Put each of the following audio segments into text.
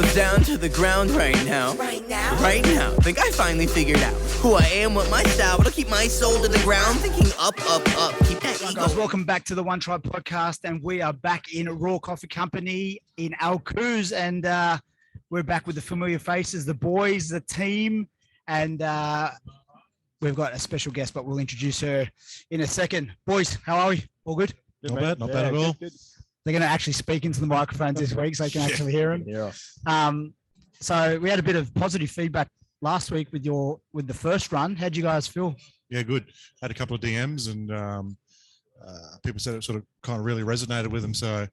goes down to the ground right now. Right now. Think I finally figured out who I am, what my style, to keep my soul to the ground. Thinking up, up, up. Keep that ego. Guys, welcome back to the One Tribe podcast, and we are back in Raw Coffee Company in Al Cruz, and we're back with the familiar faces, the boys, the team, and we've got a special guest, but we'll introduce her in a second. Boys, how are we? All good? Not bad at all. Good. They're going to actually speak into the microphones this week, so you can actually hear them. Yeah. So we had a bit of positive feedback last week with the first run. How'd you guys feel? Yeah, good. Had a couple of DMs, and people said it sort of kind of really resonated with them. So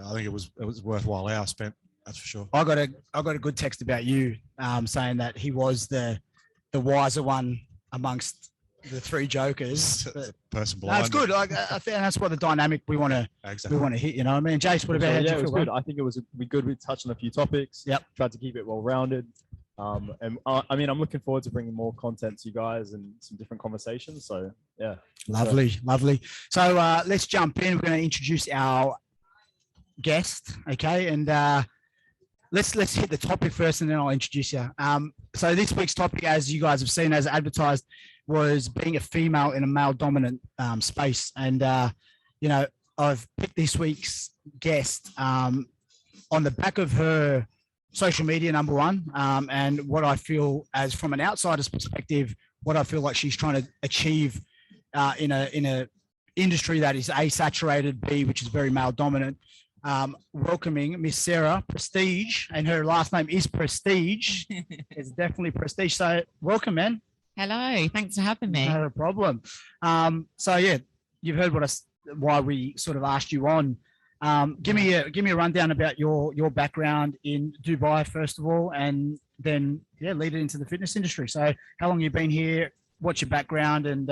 I think it was worthwhile hour spent. That's for sure. I got a good text about you, saying that he was the wiser one amongst the three jokers. Person No, it's good. I think that's what the dynamic we want to hit. You know what I mean? Jace, what about yeah, you? it was good. I think it was good. We touched on a few topics. Yep. Tried to keep it well rounded. And I mean, I'm looking forward to bringing more content to you guys and some different conversations. So yeah. Lovely. So let's jump in. We're going to introduce our guest. Okay. And let's hit the topic first, and then I'll introduce you. So this week's topic, as you guys have seen, as advertised, was being a female in a male dominant space. And, I've picked this week's guest on the back of her social media, number one, and what I feel as from an outsider's perspective, what I feel like she's trying to achieve in a industry that is A, saturated, B, which is very male dominant. Welcoming Miss Sarah Prestige, and her last name is Prestige. It's definitely Prestige. So welcome, man. Hello, thanks for having me. Not a problem. So yeah, you've heard why we sort of asked you on. Give me a rundown about your background in Dubai first of all, and then lead it into the fitness industry. So how long you've been here? What's your background? And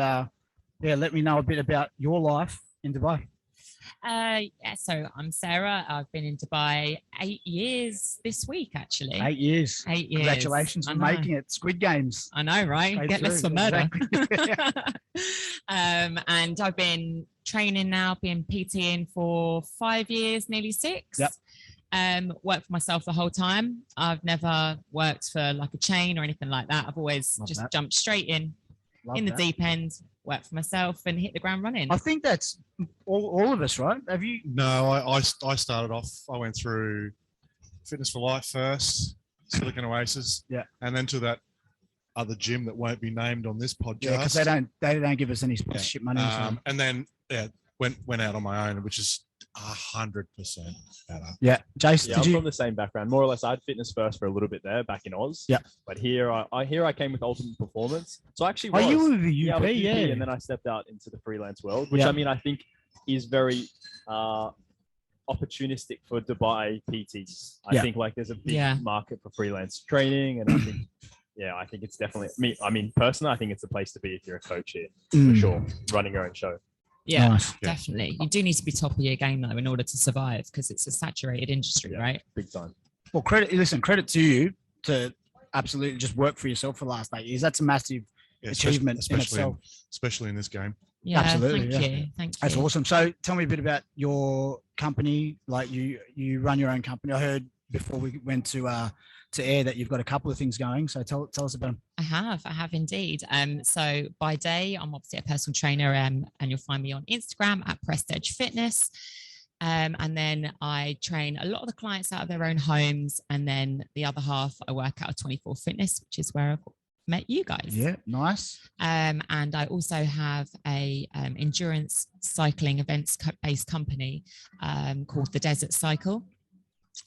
let me know a bit about your life in Dubai. So I'm Sarah. I've been in Dubai 8 years this week, actually. 8 years. 8 years. Congratulations on making it. Squid Games. I know, right? Get less for murder. Exactly. And I've been training now, been PTing for 5 years, nearly 6. Yep. Worked for myself the whole time. I've never worked for like a chain or anything like that. I've always jumped straight in the deep end, worked for myself and hit the ground running. I think that's all of us, right? Have you? No, I started off. I went through Fitness for Life first, Silicon Oasis, and then to that other gym that won't be named on this podcast. Yeah, because they don't give us any sponsorship money. So. And then went out on my own, which is 100% better. Yeah, Jason, I'm from the same background, more or less. I had fitness first for a little bit there back in Oz. Yeah, but here I came with Ultimate Performance. So I actually, you were the UP, and then I stepped out into the freelance world, which I mean I think is very opportunistic for Dubai PTs. I think like there's a big market for freelance training, and I think. Yeah, I think it's definitely me. I mean, personally, I think it's the place to be if you're a coach here, for sure, running your own show. Yeah, nice. Definitely. You do need to be top of your game though in order to survive, because it's a saturated industry, right? Big time. Well, credit to you to absolutely just work for yourself for the last 8 years. That's a massive achievement in itself. Especially in this game. Yeah, absolutely. Thank you. That's awesome. So tell me a bit about your company. Like you run your own company. I heard before we went to air that you've got a couple of things going. So tell us about them. I have indeed. So by day, I'm obviously a personal trainer, and you'll find me on Instagram at Prestige Fitness. And then I train a lot of the clients out of their own homes, and then the other half I work out of 24 Fitness, which is where I've met you guys. Yeah, nice. And I also have a endurance cycling events based company called the Desert Cycle,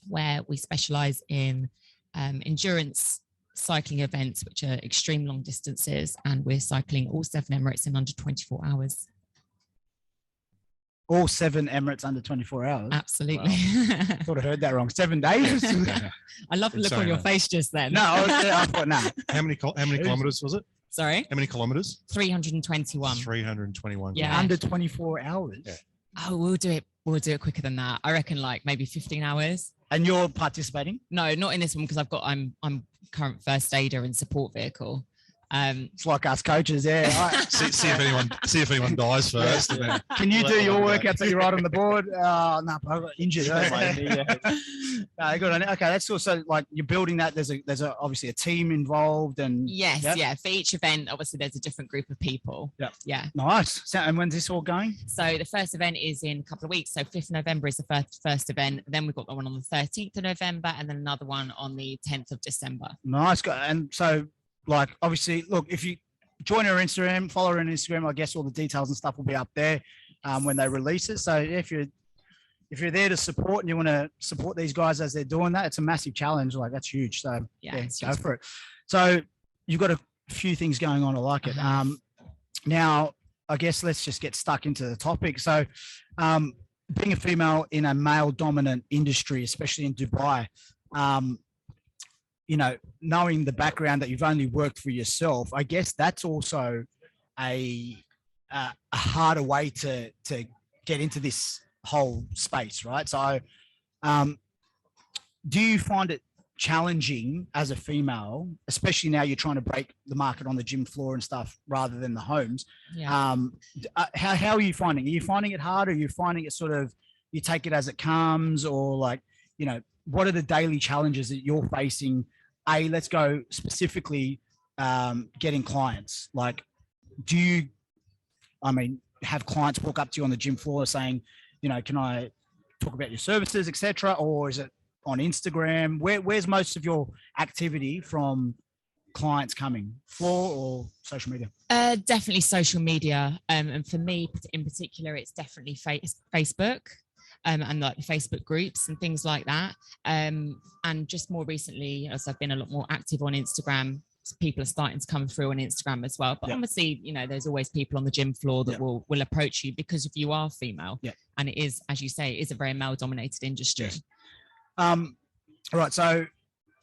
where we specialize in endurance cycling events, which are extreme long distances, and we're cycling all 7 Emirates in under 24 hours. All 7 Emirates under 24 hours? Absolutely. Wow. I thought I heard that wrong. 7 days? I love the look on your face just then. No, I thought no. How many kilometers was it? Sorry? How many kilometers? 321. 321. Yeah. Under 24 hours? Yeah. Oh, we'll do it quicker than that. I reckon like maybe 15 hours. And you're participating? No, not in this one, because I'm current first aider and support vehicle. It's like us coaches, yeah. see if anyone dies first. And then can you do your workouts that you write on the board? Oh no, I got injured. Good on it. Okay, that's also like you're building that. There's obviously a team involved, and yes, yeah. For each event, obviously there's a different group of people. Yeah. Nice. So, and when's this all going? So the first event is in a couple of weeks. So 5th of November is the first event. Then we've got the one on the 13th of November, and then another one on the 10th of December. Nice. And so, like, obviously, look, if you join our Instagram, follow her on Instagram, I guess all the details and stuff will be up there when they release it. So if you're there to support and you want to support these guys as they're doing that, it's a massive challenge. Like, that's huge. So yeah go for it. So you've got a few things going on. I like it. Now, I guess let's just get stuck into the topic. So being a female in a male dominant industry, especially in Dubai, you know, knowing the background that you've only worked for yourself, I guess that's also a harder way to get into this whole space, right? So do you find it challenging as a female, especially now you're trying to break the market on the gym floor and stuff rather than the homes? How are you finding it? Are you finding it hard, or are you finding it sort of you take it as it comes, or like, you know, what are the daily challenges that you're facing? Let's go specifically getting clients. Like, do you, have clients walk up to you on the gym floor saying, you know, can I talk about your services, etc., or is it on Instagram? Where's most of your activity from clients coming, floor or social media? Definitely social media, and for me in particular, it's definitely Facebook. And like the Facebook groups and things like that. And just more recently, as I've been a lot more active on Instagram, people are starting to come through on Instagram as well. But obviously, you know, there's always people on the gym floor that will approach you because if you are female. And it is, as you say, it is a very male dominated industry. Yes. All right. So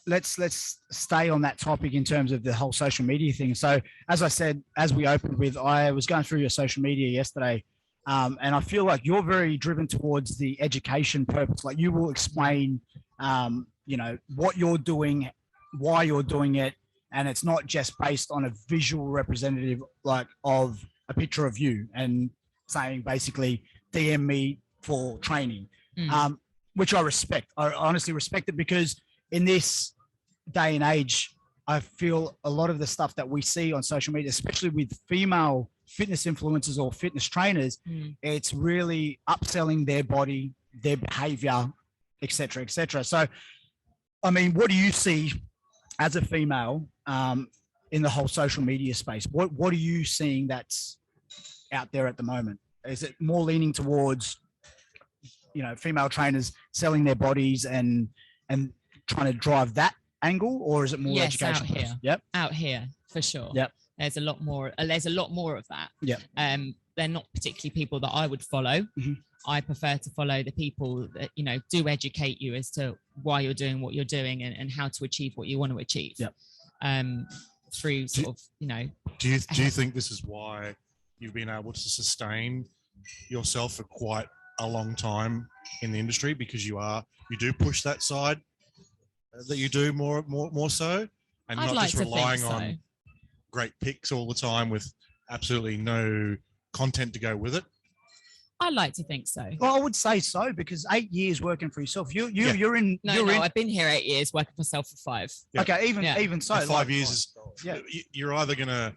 let's stay on that topic in terms of the whole social media thing. So as I said, as we opened with, I was going through your social media yesterday. And I feel like you're very driven towards the education purpose. Like, you will explain, you know, what you're doing, why you're doing it. And it's not just based on a visual representative, like, of a picture of you and saying basically DM me for training, which I respect. I honestly respect it, because in this day and age, I feel a lot of the stuff that we see on social media, especially with female fitness influencers or fitness trainers, it's really upselling their body, their behavior, etc., etc. So, I mean, what do you see as a female in the whole social media space? What are you seeing that's out there at the moment? Is it more leaning towards, you know, female trainers selling their bodies and trying to drive that angle, or is it more education? Out here for sure. There's a lot more of that. They're not particularly people that I would follow. I prefer to follow the people that, you know, do educate you as to why you're doing what you're doing and how to achieve what you want to achieve. Through sort of, you know. Do you think this is why you've been able to sustain yourself for quite a long time in the industry, because you do push that side that you do more so, and not just relying on great pics all the time with absolutely no content to go with it? I like to think so. Well, I would say so, because 8 years working for yourself, you're in. I've been here 8 years, working for myself for 5. Okay, even so, 5 years is. You're either gonna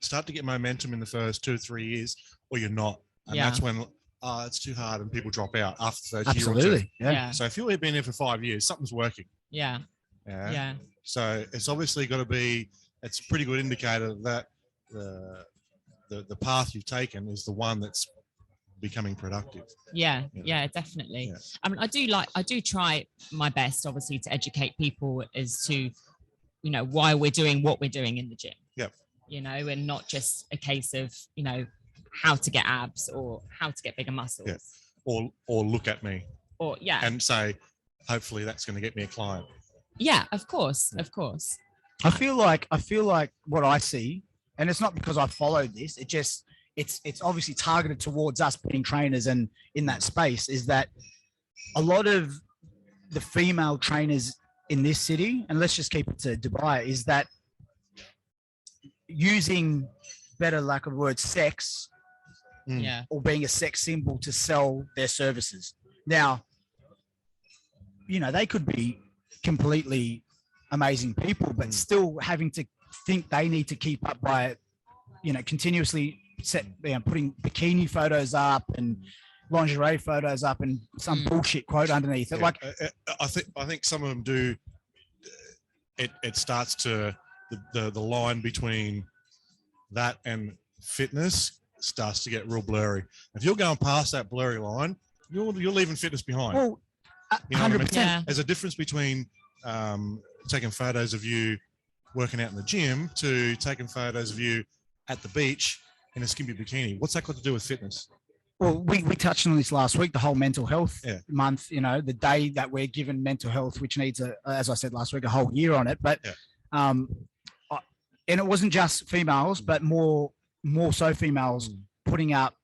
start to get momentum in the first 2 or 3 years, or you're not, and that's when it's too hard and people drop out after the first year or two. So if you've been here for 5 years, something's working. Yeah. So it's obviously got to be. It's a pretty good indicator that the path you've taken is the one that's becoming productive. Definitely. I mean, I do try my best, obviously, to educate people as to, you know, why we're doing what we're doing in the gym. You know, and not just a case of, you know, how to get abs or how to get bigger muscles. Or look at me. And say, hopefully that's going to get me a client. Of course. I feel like what I see, and it's not because I followed this, it's obviously targeted towards us being trainers and in that space, is that a lot of the female trainers in this city, and let's just keep it to Dubai, is that using, better lack of word, sex or being a sex symbol to sell their services. Now, they could be completely amazing people, but still having to think they need to keep up by, continuously putting bikini photos up and lingerie photos up and some bullshit quote underneath it. I think some of them do. It starts to the line between that and fitness starts to get real blurry. If you're going past that blurry line, you're leaving fitness behind. Well, 100%. Yeah. There's a difference between taking photos of you working out in the gym to taking photos of you at the beach in a skimpy bikini. What's that got to do with fitness? Well, we touched on this last week, the whole mental health month, the day that we're given mental health, which needs, as I said last week, a whole year on it. But, and it wasn't just females, but more so females putting up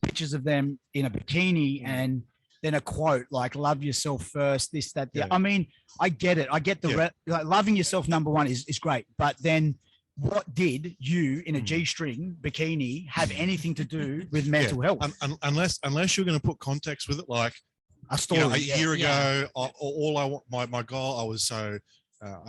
pictures of them in a bikini and then a quote like "love yourself first," this, that, I mean, I get it. I get loving yourself. Number one is great, but then what did you in a G-string bikini have anything to do with mental health? Unless you're going to put context with it, like a story. A year ago, all I want, my goal, I was I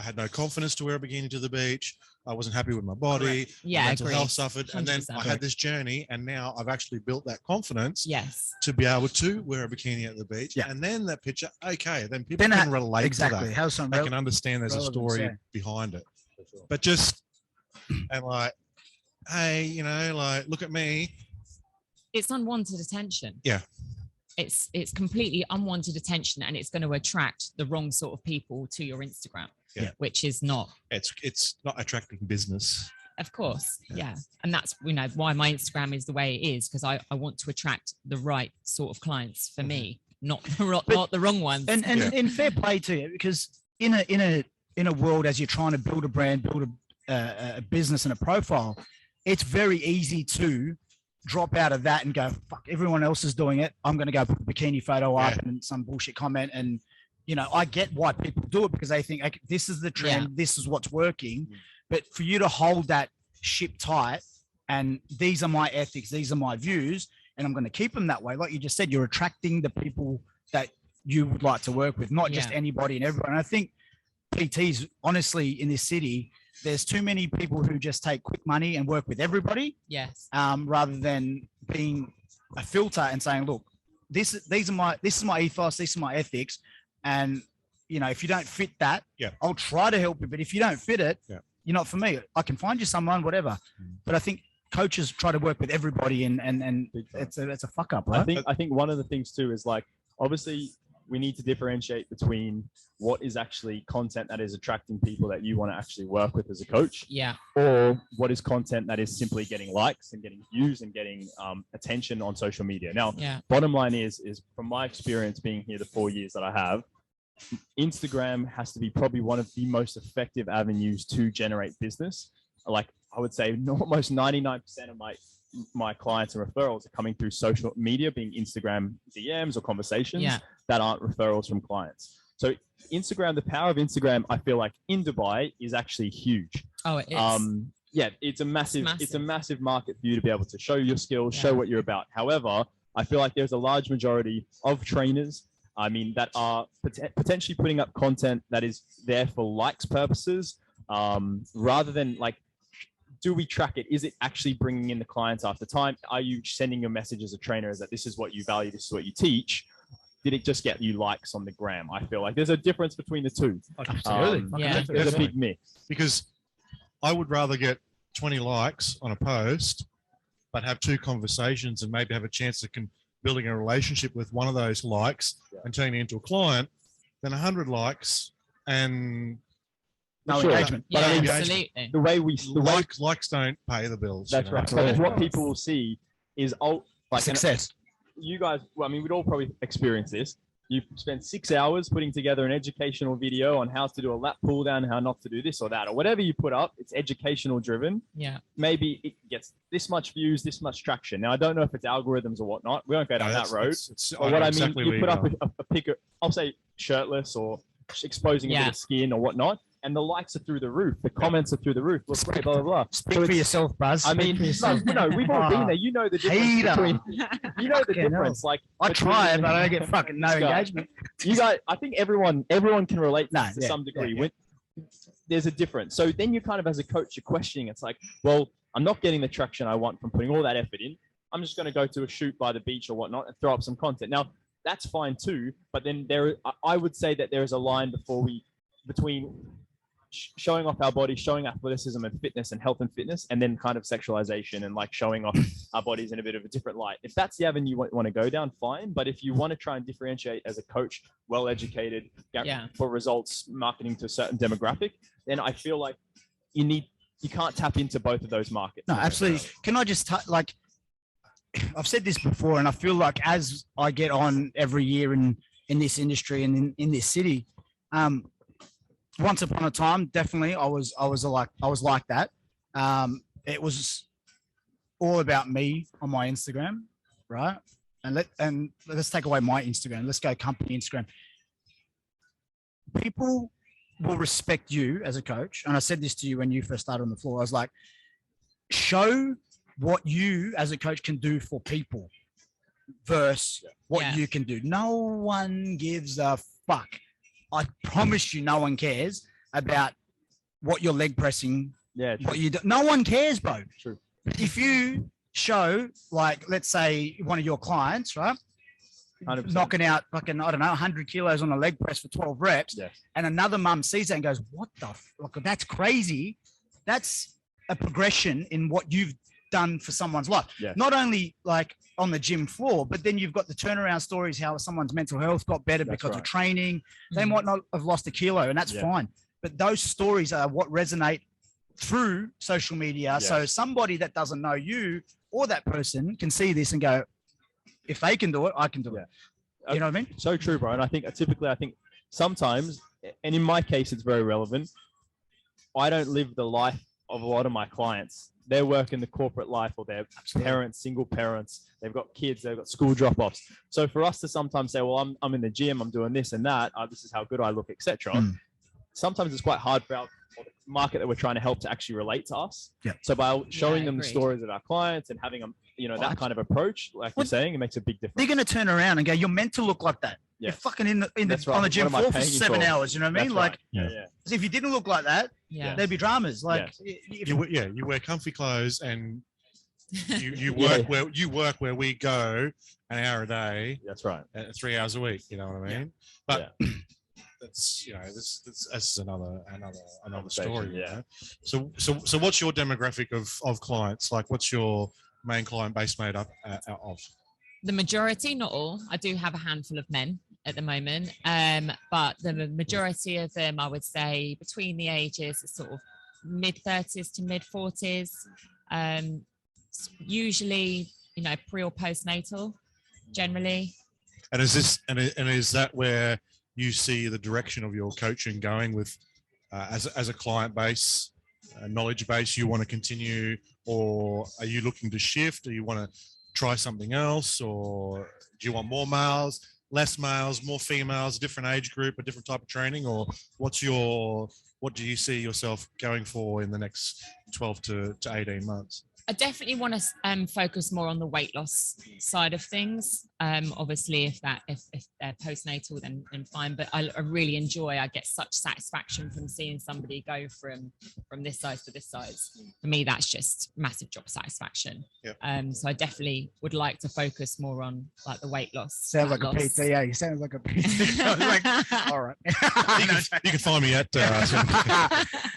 had no confidence to wear a bikini to the beach. I wasn't happy with my body. Yeah, mental agreed. health suffered, 100%. And then I had this journey, and now I've actually built that confidence. Yes. To be able to wear a bikini at the beach, and then that picture, then people can relate to that. They can understand there's a story behind it. But just and like, hey, look at me. It's unwanted attention. Yeah. It's completely unwanted attention, and it's going to attract the wrong sort of people to your Instagram. Yeah. Which is not. It's not attracting business. Of course. Yeah. And that's, why my Instagram is the way it is, because I want to attract the right sort of clients for me, not the wrong ones. And fair play to you, because in a world, as you're trying to build a brand, build a business and a profile, it's very easy to drop out of that and go, fuck, everyone else is doing it. I'm going to go put a bikini photo up and some bullshit comment. And, I get why people do it, because they think, okay, this is the trend. This is what's working. But for you to hold that ship tight and these are my ethics, these are my views, and I'm going to keep them that way. Like you just said, you're attracting the people that you would like to work with, not just anybody and everyone. And I think PTs, honestly, in this city, there's too many people who just take quick money and work with everybody. Yes. Rather than being a filter and saying, look, this is my ethos, this is my ethics. And, if you don't fit that, I'll try to help you. But if you don't fit it, you're not for me. I can find you someone, whatever. But I think coaches try to work with everybody and it's a fuck up, right? I think one of the things too is like, obviously we need to differentiate between what is actually content that is attracting people that you want to actually work with as a coach. Yeah. Or what is content that is simply getting likes and getting views and getting attention on social media. Now, bottom line is from my experience being here the 4 years that I have, Instagram has to be probably one of the most effective avenues to generate business. Like I would say almost 99% of my clients and referrals are coming through social media, being Instagram DMs or conversations that aren't referrals from clients. So Instagram, the power of Instagram, I feel like in Dubai is actually huge. Oh, it is. It's a massive market for you to be able to show your skills, show what you're about. However, I feel like there's a large majority of trainers, that are potentially putting up content that is there for likes purposes, rather than like, do we track it? Is it actually bringing in the clients after time? Are you sending your message as a trainer as that this is what you value, this is what you teach? Did it just get you likes on the gram? I feel like there's a difference between the two. Absolutely. There's a big mix. Because I would rather get 20 likes on a post, but have 2 conversations and maybe have a chance of building a relationship with one of those likes and turning it into a client than 100 likes and no engagement. Yeah, absolutely. The way likes don't pay the bills. That's right. So what people will see is success. You guys, we'd all probably experience this. You spend 6 hours putting together an educational video on how to do a lat pull down, how not to do this or that, or whatever you put up. It's educational driven. Yeah. Maybe it gets this much views, this much traction. Now, I don't know if it's algorithms or whatnot. We won't go down that road. But what I mean, you put up a pic, I'll say shirtless or exposing a bit of skin or whatnot. and the likes are through the roof, the comments are through the roof. Look great, blah blah blah. Speak for yourself, Buzz. I mean, no, we've all been there. You know the difference between. You know the difference. Like I try, but I don't get fucking no engagement. You guys, I think everyone can relate to some degree. When there's a difference, so then you kind of as a coach, you're questioning. It's like, well, I'm not getting the traction I want from putting all that effort in. I'm just going to go to a shoot by the beach or whatnot and throw up some content. Now, that's fine too, but then I would say that there is a line between showing off our body, showing athleticism and fitness and health and fitness, and then kind of sexualization and like showing off our bodies in a bit of a different light. If that's the avenue you want to go down, fine. But if you want to try and differentiate as a coach, well-educated, for results, marketing to a certain demographic, then I feel like you can't tap into both of those markets. No, absolutely. Can I just like, I've said this before, and I feel like as I get on every year in this industry and in this city, once upon a time, definitely I was like that. It was all about me on my Instagram, right? And let's take away my Instagram. Let's go company Instagram. People will respect you as a coach, and I said this to you when you first started on the floor. I was like, show what you as a coach can do for people versus what you can do. No one gives a fuck. I promise you, no one cares about what you're leg pressing. Yeah, true. What you do. No one cares, bro. True. If you show, like, let's say one of your clients, right, 100%. Knocking out fucking, I don't know, 100 kilos on a leg press for 12 reps, and another mum sees that and goes, "What the fuck? That's crazy." That's a progression in what you've done for someone's life. Yeah. Not only like on the gym floor, but then you've got the turnaround stories, how someone's mental health got better because of training. They might not have lost a kilo, and that's fine. But those stories are what resonate through social media. So somebody that doesn't know you or that person can see this and go, if they can do it, I can do it. You know what I mean? So true, bro. And I think sometimes, and in my case, it's very relevant. I don't live the life of a lot of my clients. They work in the corporate life, or they're parents, single parents. They've got kids. They've got school drop-offs. So for us to sometimes say, well, I'm in the gym, I'm doing this and that. This is how good I look, etc. Sometimes it's quite hard for the market that we're trying to help to actually relate to us. Yeah. So by showing them the stories of our clients and having them, that kind of approach, like you're saying, it makes a big difference. They're going to turn around and go, "You're meant to look like that. Yeah. You're fucking on the gym floor for 7 hours." You know what I mean? Like, if you didn't look like that, there'd be dramas. Like, you wear comfy clothes and you work where we go an hour a day. That's right. 3 hours a week. You know what I mean? But that's this is another story. Yeah. So what's your demographic of clients? Like, what's your main client base made up of? The majority, not all. I do have a handful of men at the moment, but the majority of them, I would say, between the ages of sort of mid-30s to mid-40s, usually, pre or postnatal, generally. And is that where you see the direction of your coaching going with, as a client base, knowledge base you want to continue, or are you looking to shift? Do you want to try something else, or do you want more males, less males, more females, a different age group, a different type of training, or what do you see yourself going for in the next 12 to 18 months? I definitely want to focus more on the weight loss side of things. Obviously, if they're postnatal, then fine. But I really enjoy. I get such satisfaction from seeing somebody go from this size to this size. For me, that's just massive job satisfaction. Yep. So I definitely would like to focus more on like the weight loss. Sounds like a PT. Yeah, you sound like a PT. All right. you can find me at.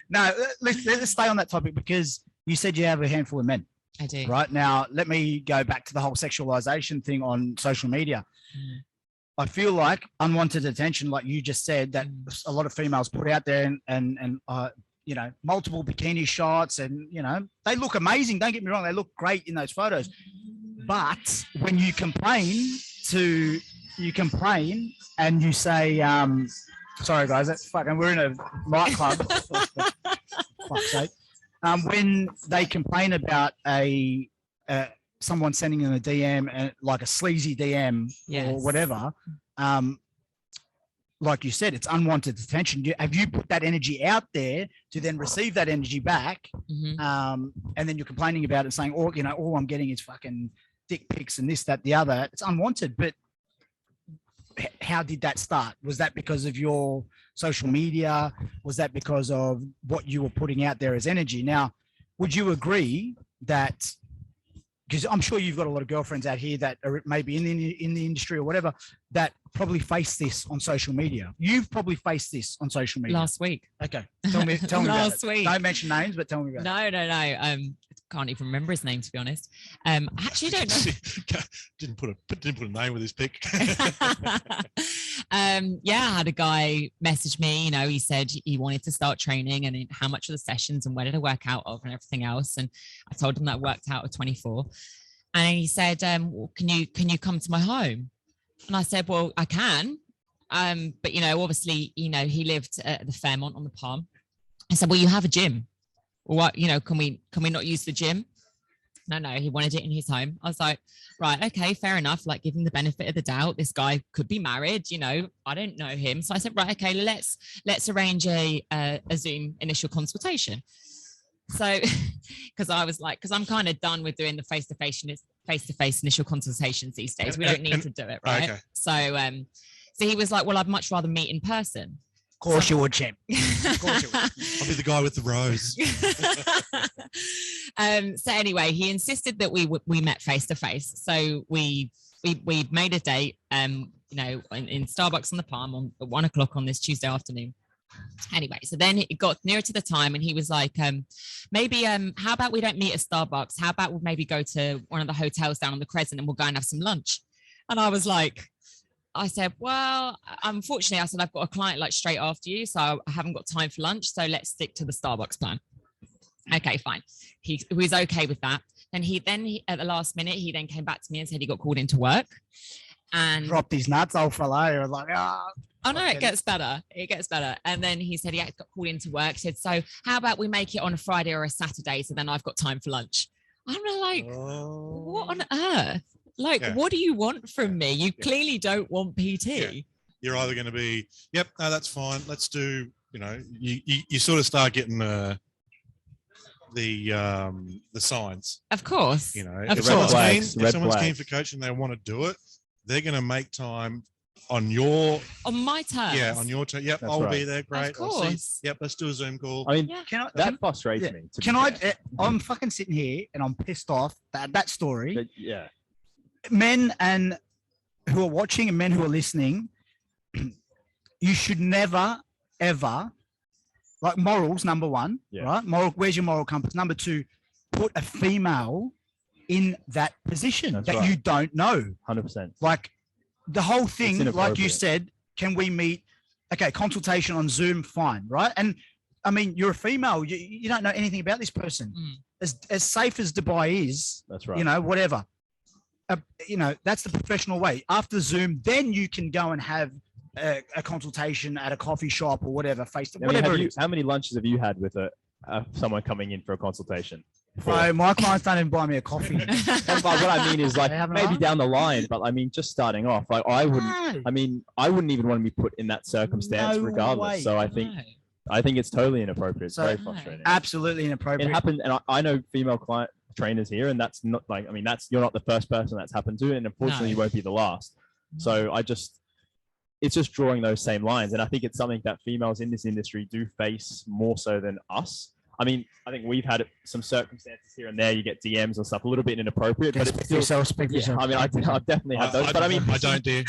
No, let's stay on that topic, because you said you have a handful of men. I do. Right now, let me go back to the whole sexualization thing on social media. I feel like unwanted attention, like you just said, that a lot of females put out there, and multiple bikini shots, and they look amazing. Don't get me wrong, they look great in those photos. But when you complain and you say, "Sorry guys, that's fucking. We're in a nightclub." Fuck's sake. When they complain about someone sending in a DM, like a sleazy DM or whatever, like you said, it's unwanted attention. Have you put that energy out there to then receive that energy back? And then you're complaining about it, saying, all I'm getting is fucking dick pics and this, that, the other. It's unwanted. But how did that start? Was that because of your social media? Was that because of what you were putting out there as energy? Now, would you agree that, because I'm sure you've got a lot of girlfriends out here that are maybe in the industry or whatever, that probably face this on social media. You've probably faced this on social media. Last week. Okay. Tell me Last about it. week. Don't mention names, but tell me about it. No. Can't even remember his name, to be honest. I actually don't know. didn't put a name with his pic. I had a guy message me, he said he wanted to start training and how much of the sessions and where did I work out of and everything else. And I told him that I worked out of 24. And he said, well, can you come to my home? And I said, well, I can. But obviously, he lived at the Fairmont on the Palm. I said, well, you have a gym. What, can we not use the gym? No, he wanted it in his home. I was like, right, okay, fair enough. Like, give him the benefit of the doubt. This guy could be married, I don't know him. So I said, right, okay, let's arrange a Zoom initial consultation. So, because I'm kind of done with doing the face-to-face initial consultations these days. We don't need to do it, right? Okay. So he was like, well, I'd much rather meet in person. Of course you would, champ. Of course you would. I'll be the guy with the rose. So anyway, he insisted that we met face to face. So we made a date, in Starbucks on the Palm at 1 o'clock on this Tuesday afternoon. Anyway, so then it got nearer to the time and he was like, maybe, how about we don't meet at Starbucks? How about we maybe go to one of the hotels down on the Crescent and we'll go and have some lunch? And I said, well, unfortunately, I've got a client like straight after you, so I haven't got time for lunch. So let's stick to the Starbucks plan. Okay, fine. He was okay with that. And he at the last minute, he then came back to me and said he got called into work. And dropped his nuts, old fella. I was like, oh no, it gets better. It gets better. And then he said he got called into work. He said, so how about we make it on a Friday or a Saturday? So then I've got time for lunch. I'm like, what on earth? What do you want from me? You clearly don't want PT. Yeah. You're either going to be, yep, no, that's fine. Let's do, you sort of start getting the signs. Of course. If someone's keen for coaching, they want to do it, they're going to make time on my terms. Yeah, on your turn. Yep, That's I'll be there. Great. Of course. I'll see. Yep, let's do a Zoom call. I mean, that frustrates me. I'm fucking sitting here and I'm pissed off that story. But, yeah. Men and who are watching and men who are listening, you should never, ever, like morals, number one, right? Where's your moral compass? Number two, put a female in that position you don't know. 100%. Like the whole thing, like you said, can we meet? Okay, consultation on Zoom, fine, right? And I mean, you're a female, you don't know anything about this person. As safe as Dubai is, that's right. Whatever. That's the professional way. After Zoom, then you can go and have a consultation at a coffee shop or whatever, How many lunches have you had with someone coming in for a consultation? So my clients don't even buy me a coffee. What I mean is maybe down the line, but I mean, just starting off, I wouldn't even want to be put in that circumstance regardless. So I think it's totally inappropriate. It's very frustrating. Absolutely inappropriate. It happened. And I know female client trainers here, and that's not you're not the first person that's happened to, and unfortunately you won't be the last. So it's just drawing those same lines. And I think it's something that females in this industry do face more so than us. I mean, I think we've had some circumstances here and there. You get DMs and stuff, a little bit inappropriate. But it's still, speak for yourself. I mean, I've definitely had those. I don't dare.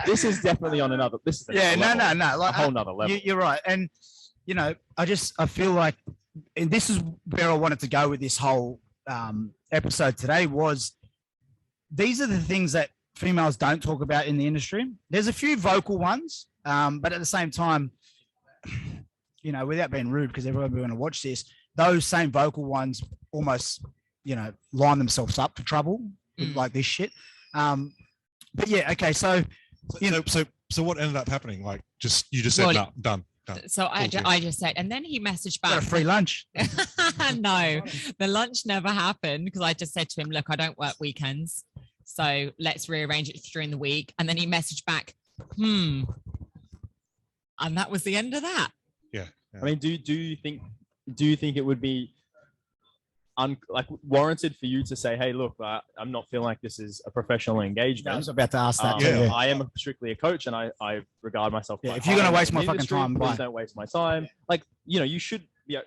This is definitely on another. This is no, like a whole nother level. You're right, and I feel like, and this is where I wanted to go with this whole episode today was, these are the things that females don't talk about in the industry. There's a few vocal ones, but at the same time, without being rude, because everyone will want to watch this, those same vocal ones almost, line themselves up for trouble with like this shit. But yeah, okay. So what ended up happening? Like, you just said, no, done. So I just said, and then he messaged back. Got a free lunch. No, the lunch never happened because I just said to him, look, I don't work weekends. So let's rearrange it during the week. And then he messaged back, And that was the end of that. Yeah. I mean, do you think it would be warranted for you to say, hey, look, I'm not feeling like this is a professional engagement? I was about to ask that. I am strictly a coach, and I regard myself. If you're going to waste my fucking time, please don't waste my time. Like, you should be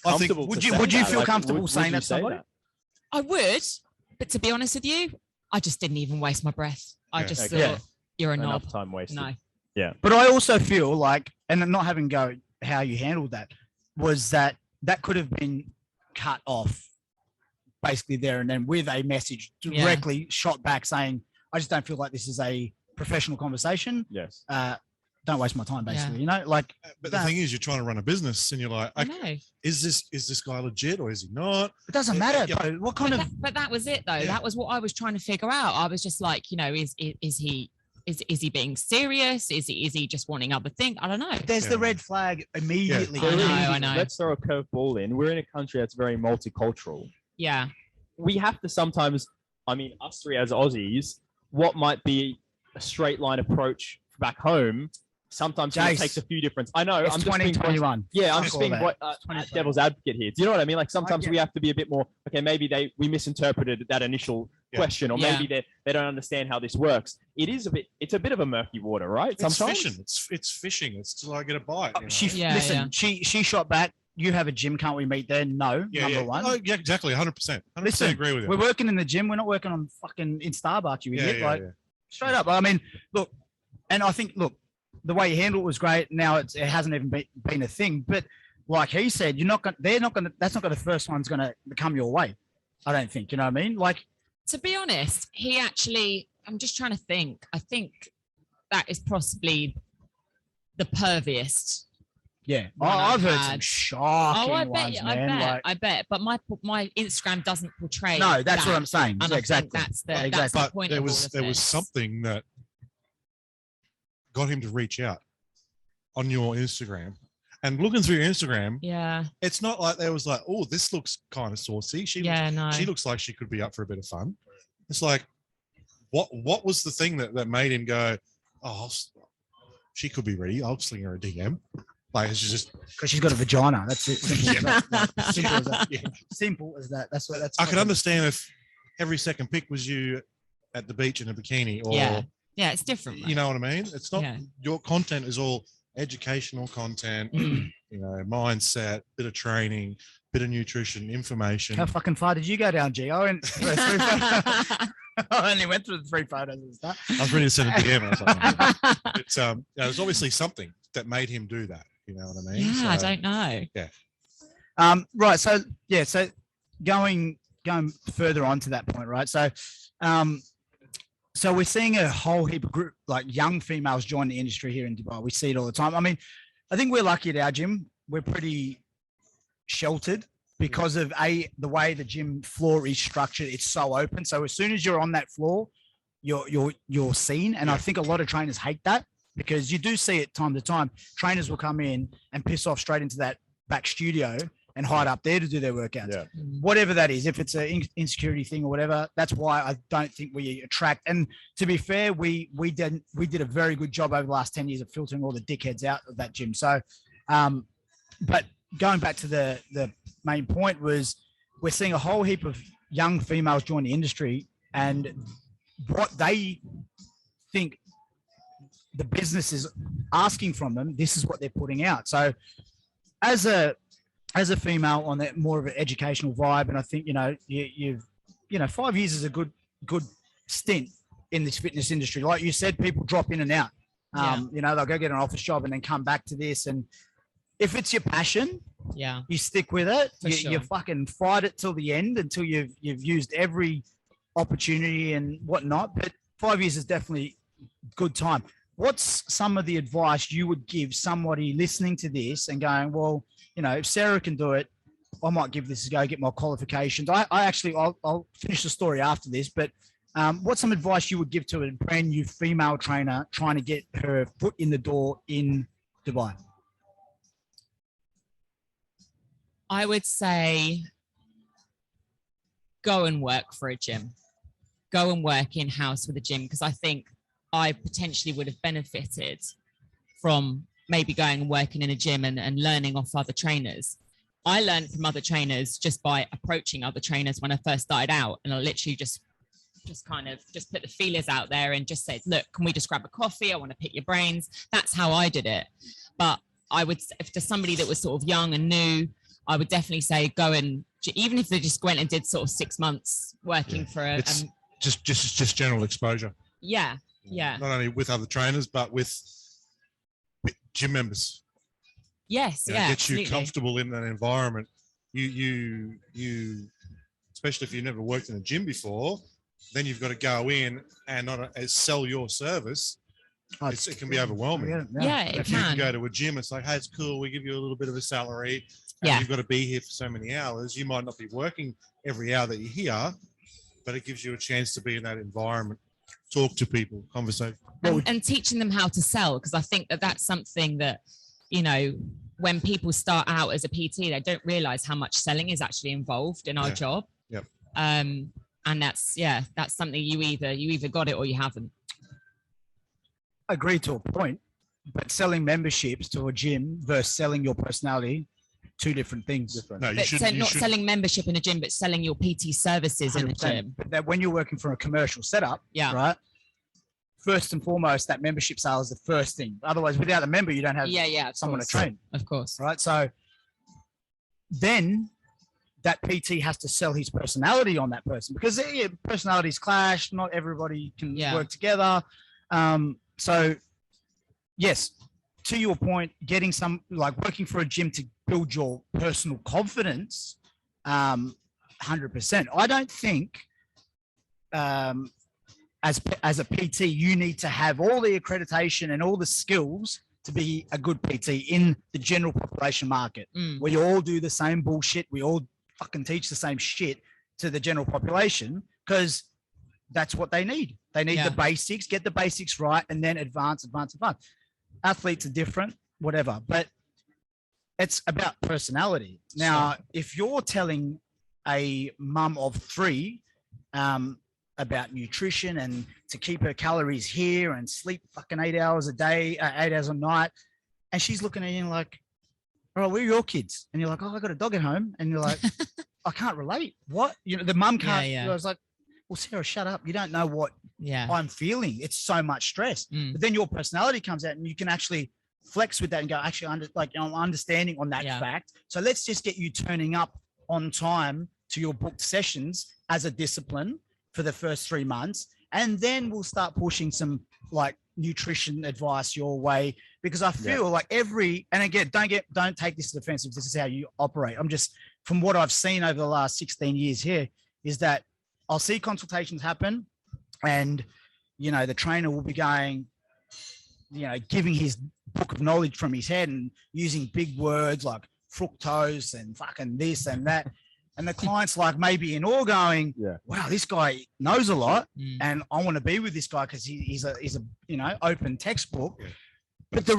comfortable. Would you feel comfortable saying that to somebody? I would, but to be honest with you, I just didn't even waste my breath. I just thought, you're a knob. Enough time wasted. No. Yeah. But I also feel like, and not having go how you handled that, was that could have been cut off basically there and then with a message directly shot back saying, I just don't feel like this is a professional conversation. Yes. Don't waste my time, basically, But the thing is, you're trying to run a business and you're like, is this guy legit or is he not? It doesn't matter. Bro. What kind of... But that was it, though. Yeah. That was what I was trying to figure out. I was just like, is he being serious? Is he just wanting other things? I don't know. There's the red flag immediately. Yeah. I know. Let's throw a curveball in. We're in a country that's very multicultural. Yeah. We have to sometimes, us three as Aussies, what might be a straight line approach back home, sometimes it takes a few different. I know. It's I'm 2021. I'm just being devil's advocate here. Do you know what I mean? Like sometimes we have to be a bit more. Okay, maybe we misinterpreted that initial question, or maybe they don't understand how this works. It's a bit of a murky water, right? It's fishing. It's fishing. It's till I get a bite. She shot back. You have a gym, can't we meet there? No, number one. Oh, yeah, exactly, 100%. 100% agree with you. We're working in the gym. We're not working on fucking in Starbucks, you idiot. Straight up. I mean, look, and I think, the way you handle it was great. Now it hasn't even been a thing. But like he said, that's not going to the first one's going to come your way. I don't think, you know what I mean? Like, to be honest, I'm just trying to think. I think that is possibly the perviest. Yeah, I've heard some shocking ones, man. I bet. But my Instagram doesn't portray. No, that's what I'm saying. And exactly. I think that's the point. There was something that got him to reach out on your Instagram, and looking through your Instagram. Yeah, it's not like there was like, oh, this looks kind of saucy. She looks like she could be up for a bit of fun. It's like, what was the thing that made him go, oh, she could be ready. I'll sling her a DM. Like, it's just because she's got a vagina. That's it. Simple as that. Yeah. Simple as that. That's what. I could understand if every second pic was you at the beach in a bikini, or yeah, it's different. You know what I mean? It's not your content is all educational content. Mindset, bit of training, bit of nutrition, information. How fucking far did you go down, G? I only went through the 3 photos and stuff. I was ready to send a DM or something. It's there's obviously something that made him do that. You know what I mean? Yeah, I don't know. Yeah. Right. So going further on to that point, right? So, so we're seeing a whole heap of group like young females join the industry here in Dubai. We see it all the time. I mean, I think we're lucky at our gym. We're pretty sheltered because of the way the gym floor is structured. It's so open. So as soon as you're on that floor, you're seen. And I think a lot of trainers hate that, because you do see it time to time. Trainers will come in and piss off straight into that back studio and hide up there to do their workouts. Yeah. Whatever that is, if it's an insecurity thing or whatever, that's why I don't think we attract. And to be fair, we did a very good job over the last 10 years of filtering all the dickheads out of that gym. So, but going back to the main point was, we're seeing a whole heap of young females join the industry, and what they think the business is asking from them, this is what they're putting out. So as a female on that more of an educational vibe, and I think, you've 5 years is a good stint in this fitness industry. Like you said, people drop in and out. They'll go get an office job and then come back to this. And if it's your passion, you stick with it. You fucking fight it till the end, until you've used every opportunity and whatnot. But 5 years is definitely good time. What's some of the advice you would give somebody listening to this and going, well, if Sarah can do it, I might give this a go, get my qualifications. I'll finish the story after this, but what's some advice you would give to a brand new female trainer trying to get her foot in the door in Dubai? I would say go and work for a gym. Go and work in-house with a gym, because I think I potentially would have benefited from maybe going and working in a gym and learning off other trainers. I learned from other trainers just by approaching other trainers when I first started out. And I literally just put the feelers out there and just said, look, can we just grab a coffee? I want to pick your brains. That's how I did it. But I would, if there's somebody that was sort of young and new, I would definitely say go and, even if they just went and did sort of 6 months working for a... Just general exposure. Yeah. Not only with other trainers, but with gym members. Yes, Get absolutely. You comfortable in that environment. You, especially if you've never worked in a gym before, then you've got to go in and not sell your service. It can be overwhelming. If you can go to a gym, it's like, hey, it's cool. We give you a little bit of a salary. And you've got to be here for so many hours. You might not be working every hour that you're here, but it gives you a chance to be in that environment, talk to people, conversation. And teaching them how to sell, because I think that's something that, when people start out as a PT, they don't realize how much selling is actually involved in our job. Yep. And that's something you either got it or you haven't. I agree to a point, but selling memberships to a gym versus selling your personality, two different things. No, selling membership in a gym, but selling your PT services in a gym. But that when you're working for a commercial setup, right? First and foremost, that membership sale is the first thing. Otherwise, without a member, you don't have someone to train. Of course. Right. So then that PT has to sell his personality on that person, because personalities clash. Not everybody can work together. So yes, to your point, getting working for a gym to build your personal confidence, 100%. I don't think as a PT, you need to have all the accreditation and all the skills to be a good PT in the general population market. We all do the same bullshit. We all fucking teach the same shit to the general population, because that's what they need. They need the basics, get the basics right, and then advance. Athletes are different, whatever, but it's about personality. Now, if you're telling a mum of 3 about nutrition and to keep her calories here and sleep fucking 8 hours a day, 8 hours a night, and she's looking at you like, oh, where are your kids? And you're like, oh, I got a dog at home. And you're like, I can't relate. What? The mum can't. I was like, well, Sarah, shut up. You don't know what I'm feeling. It's so much stress. But then your personality comes out and you can actually flex with that and go, actually, I'm understanding on that fact. So let's just get you turning up on time to your booked sessions as a discipline for the first 3 months. And then we'll start pushing some nutrition advice your way, because I feel like and again, don't take this as offensive. This is how you operate. I'm just, from what I've seen over the last 16 years here, is that I'll see consultations happen, and, the trainer will be going, giving his book of knowledge from his head and using big words like fructose and fucking this and that. And the client's like maybe in awe going, wow, this guy knows a lot, and I want to be with this guy because he's a open textbook. But the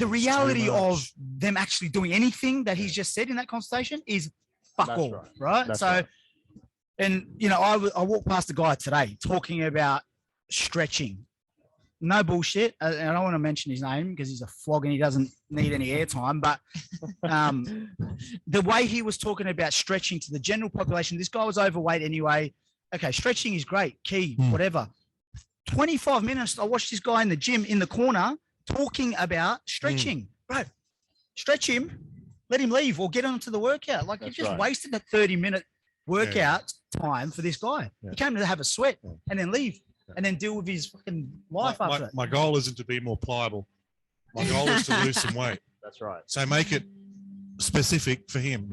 reality of them actually doing anything that he's just said in that consultation is fuck all, right? So, and I walked past a guy today talking about stretching. No bullshit. I don't want to mention his name because he's a flog and he doesn't need any airtime. But the way he was talking about stretching to the general population, this guy was overweight anyway. Okay, stretching is great, key, whatever. 25 minutes, I watched this guy in the gym in the corner talking about stretching. Bro, stretch him, let him leave or get on to the workout. Like, you've just wasted that 30-minute workout time for this guy. He came to have a sweat and then leave. And then deal with his fucking life after that. My goal isn't to be more pliable. My goal is to lose some weight. That's right. So make it specific for him,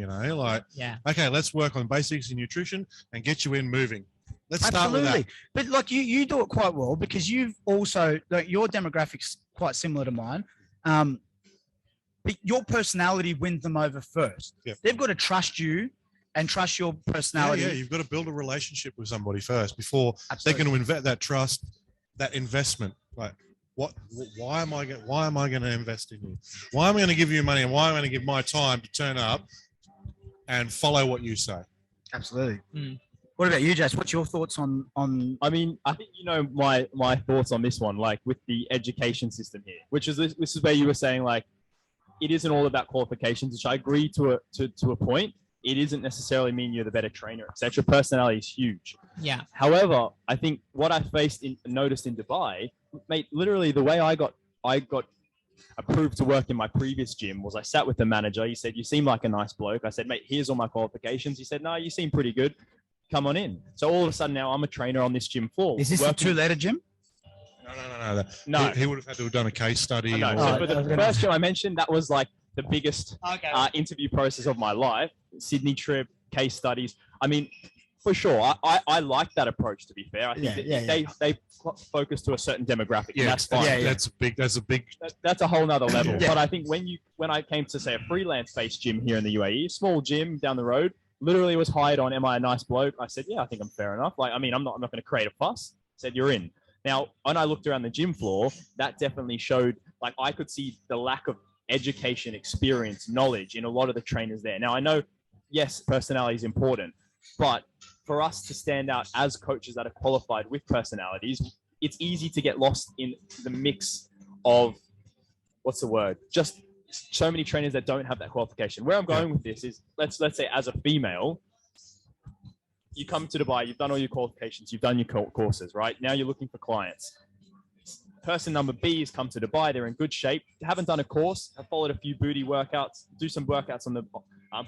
okay, let's work on basics in nutrition and get you in moving. Let's start with that. But you do it quite well, because you've also, your demographics quite similar to mine. But your personality wins them over first. Yep. They've got to trust you and trust your personality. Yeah, you've got to build a relationship with somebody first before they're going to invest that trust, that investment. Like, why am I going to invest in you? Why am I going to give you money, and why am I going to give my time to turn up and follow what you say? Absolutely. What about you, Jess? What's your thoughts on? I mean, I think you know my thoughts on this one, like with the education system here, which is this is where you were saying like it isn't all about qualifications, which I agree to a point. It isn't necessarily mean you're the better trainer, etc. Personality is huge. Yeah. However, I think what I noticed in Dubai, mate, literally the way I got approved to work in my previous gym was I sat with the manager. He said, "You seem like a nice bloke." I said, "Mate, here's all my qualifications." He said, "No, you seem pretty good. Come on in." So all of a sudden now I'm a trainer on this gym floor. Is this a 2-letter gym? No. He would have had to have done a case study. But the first gym I mentioned, that was like the biggest interview process of my life. Sydney trip, case studies. I mean, for sure, I like that approach, to be fair. I think they focus to a certain demographic. Yeah, that's fine. That's a whole nother level. Yeah. But I think when I came to say a freelance-based gym here in the UAE, small gym down the road, literally was hired on, "Am I a nice bloke?" I said, "Yeah, I think I'm fair enough." Like, I mean, I'm not going to create a fuss. Said, "You're in." Now, when I looked around the gym floor, that definitely showed, like, I could see the lack of education, experience, knowledge in a lot of the trainers there. Now, I know, yes, personality is important, but for us to stand out as coaches that are qualified with personalities, it's easy to get lost in the mix of, what's the word? Just so many trainers that don't have that qualification. Where I'm going with this is, let's say as a female, you come to Dubai, you've done all your qualifications, you've done your courses, right? Now you're looking for clients. Person number B has come to Dubai, they're in good shape, haven't done a course, have followed a few booty workouts, do some workouts on the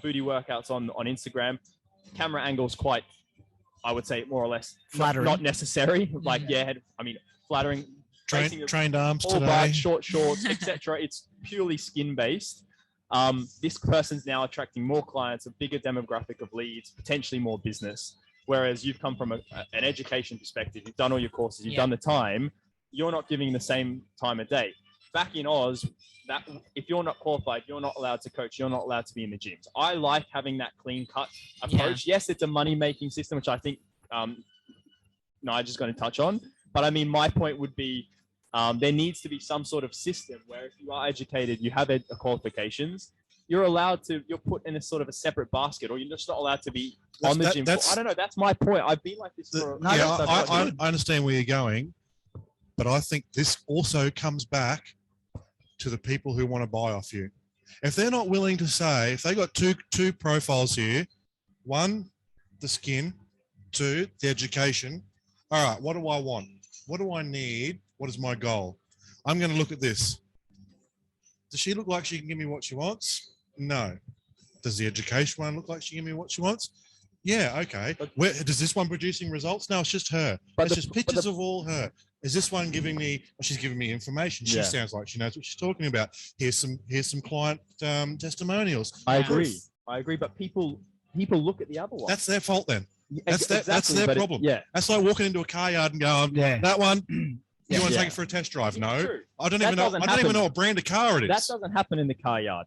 booty workouts on Instagram. Camera angle's quite, I would say, more or less flattering, not necessary. Like, I mean, flattering. Trained arms all today. Bike, short shorts, etc. It's purely skin based. This person's now attracting more clients, a bigger demographic of leads, potentially more business. Whereas you've come from an education perspective, you've done all your courses, you've done the time, you're not giving the same time of day. Back in Oz, that if you're not qualified, you're not allowed to coach, you're not allowed to be in the gyms. I like having that clean cut approach. Yes, it's a money making system, which I think Nigel's going to touch on. But I mean, my point would be, there needs to be some sort of system where if you are educated, you have qualifications, you're put in a sort of a separate basket, or you're just not allowed to be on the gym. I don't know. That's my point. I've been like this for. I understand where you're going, but I think this also comes back to the people who want to buy off you. If they're not willing to say, if they got two profiles here, one, the skin, two, the education. All right, what do I want? What do I need? What is my goal? I'm going to look at this. Does she look like she can give me what she wants? No. Does the education one look like she can give me what she wants? Yeah, okay. Does this one producing results? No, it's just her. It's just pictures of all her. Is this one giving me? Well, she's giving me information. She sounds like she knows what she's talking about. Here's some client testimonials. I agree. But people look at the other one. That's their fault then. That's their problem. That's like walking into a car yard and going, that one. You want to take it for a test drive? No, true. I don't even know what brand of car it is. That doesn't happen in the car yard.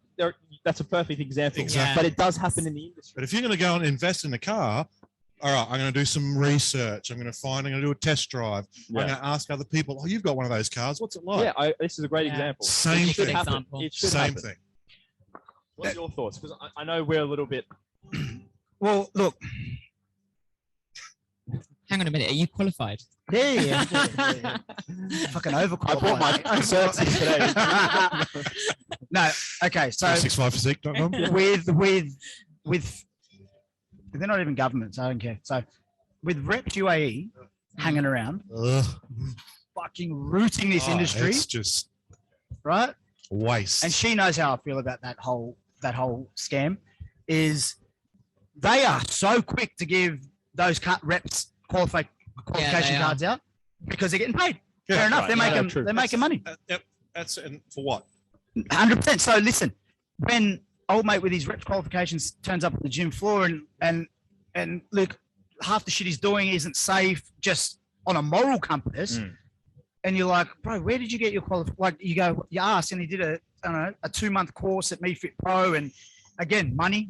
That's a perfect example. Exactly. But it does happen in the industry. But if you're going to go and invest in a car, all right, I'm going to do some research. I'm going to do a test drive. I'm going to ask other people, oh, you've got one of those cars. What's it like? Yeah, this is a great example. Same thing. Same thing. What's your thoughts? Because I know we're a little bit. Well, look. Hang on a minute. Are you qualified? Yeah. Fucking overqualified. I bought my certs today. No. Okay. So 65physique.com. With they're not even government, so I don't care. So with Rep UAE hanging around, fucking rooting this industry. It's just right. Waste. And she knows how I feel about that whole scam. Is they are so quick to give those reps qualification cards out because they're getting paid. Yeah, fair enough. Right. They're making money. That's and for what? 100%. So listen, when old mate with his reps qualifications turns up at the gym floor and look, half the shit he's doing isn't safe, just on a moral compass. And you're like, bro, where did you get your qualification? Like you ask, and he did a 2-month course at MeFit Pro, and again, money,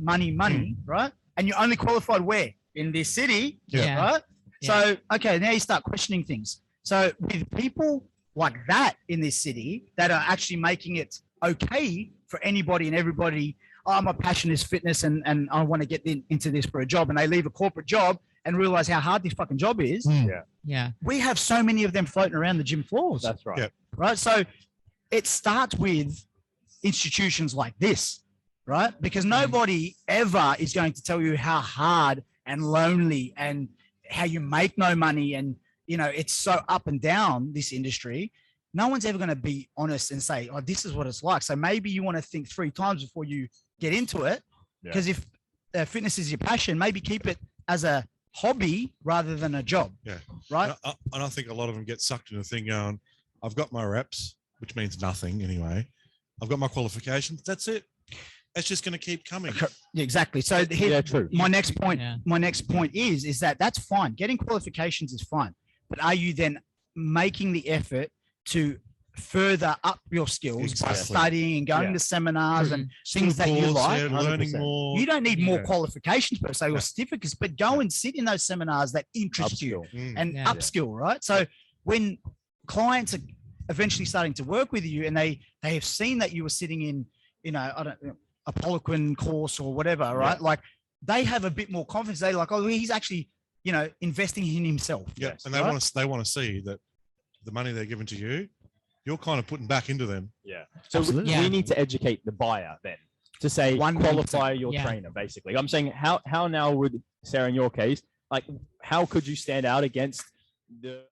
right? And you only qualified where? In this city, right? So, okay, now you start questioning things. So with people like that in this city that are actually making it okay for anybody and everybody, oh, my passion is fitness and I want to get into this for a job, and they leave a corporate job and realize how hard this fucking job is. Yeah. We have so many of them floating around the gym floors. That's right. Yep. Right. So it starts with institutions like this, right? Because nobody ever is going to tell you how hard and lonely and how you make no money. And, you know, it's so up and down, this industry. No one's ever going to be honest and say, oh, this is what it's like. So maybe you want to think 3 times before you get into it. Because if fitness is your passion, maybe keep it as a hobby rather than a job. Yeah. Right. And I think a lot of them get sucked into the thing going, I've got my reps, which means nothing anyway. I've got my qualifications. That's it. It's just going to keep coming. Yeah, exactly. So here, true. my next point is that that's fine. Getting qualifications is fine. But are you then making the effort to further up your skills by studying and going to seminars and things that you like? Learning more. You don't need more qualifications per se or certificates, but go and sit in those seminars that interest you and upskill, right? So when clients are eventually starting to work with you and they have seen that you were sitting in, you know, a Poliquin course or whatever, right? Like they have a bit more confidence. They're like, oh, he's actually, you know, investing in himself. Yeah, and they want to see that the money they're giving to you, you're kind of putting back into them. Yeah. So we need to educate the buyer then to say qualify your trainer. Basically, I'm saying how now would Sarah, in your case, like how could you stand out against the